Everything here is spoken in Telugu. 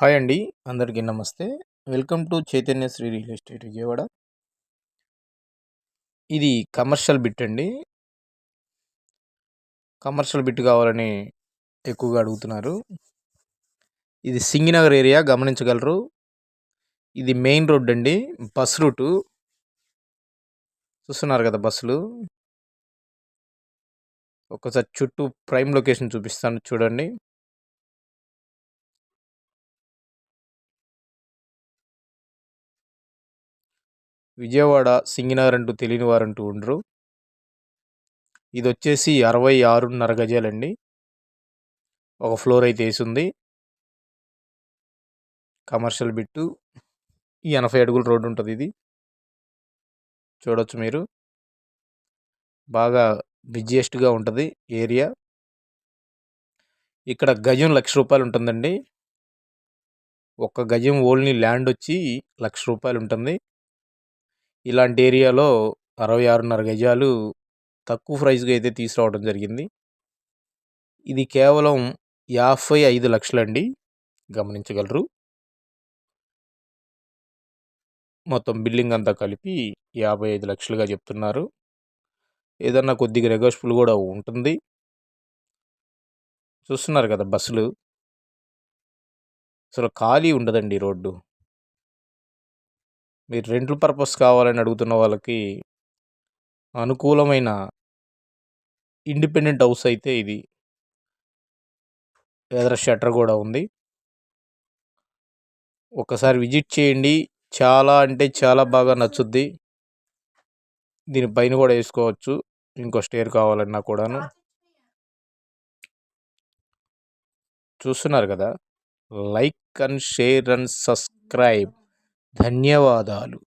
హాయ్ అండి. అందరికీ నమస్తే. Welcome to Chaitanya Sri real estate Vijayawada. ఇది కమర్షియల్ బిట్ అండి. కమర్షియల్ బిట్ కావాలని ఎక్కువగా అడుగుతున్నారు. ఇది సింగినగర్ ఏరియా గమనించగలరు. ఇది మెయిన్ రోడ్ అండి. బస్ రూటు చూస్తున్నారు కదా బస్సులు. ఒకసారి చుట్టూ ప్రైమ్ లొకేషన్ చూపిస్తాను చూడండి. విజయవాడ సింగినగర్ అంటూ తెలియని వారంటూ ఉండరు. ఇది వచ్చేసి 66.5 గజాలండి. ఒక ఫ్లోర్ అయితే వేసింది. Commercial bit. ఈ 80 అడుగుల రోడ్డు ఉంటుంది. ఇది చూడొచ్చు మీరు. బాగా బిజియెస్ట్గా ఉంటుంది ఏరియా. ఇక్కడ గజం ₹1,00,000 ఉంటుందండి. ఒక్క గజం ఓన్లీ ల్యాండ్ వచ్చి ₹1,00,000 ఉంటుంది. ఇలాంటి ఏరియాలో 66.5 గజాలు తక్కువ ప్రైస్గా అయితే తీసుకురావడం జరిగింది. ఇది కేవలం 55 లక్షలండి. గమనించగలరు. మొత్తం బిల్డింగ్ అంతా కలిపి 55 లక్షలుగా చెప్తున్నారు. ఏదన్నా కొద్దిగా నెగోషియబుల్ కూడా ఉంటుంది. చూస్తున్నారు కదా బస్సులు. అసలు ఖాళీ ఉండదండి రోడ్డు. మీరు రెంటల్ పర్పస్ కావాలని అడుగుతున్న వాళ్ళకి అనుకూలమైన ఇండిపెండెంట్ హౌస్ అయితే ఇది. ఎదర షట్టర్ కూడా ఉంది. ఒకసారి విజిట్ చేయండి. చాలా అంటే చాలా బాగా నచ్చుద్ది. దీనిపైన కూడా వేసుకోవచ్చు. ఇంకో స్టేర్ కావాలన్నా కూడాను. చూస్తున్నారు కదా. Like and share and subscribe. ధన్యవాదాలు.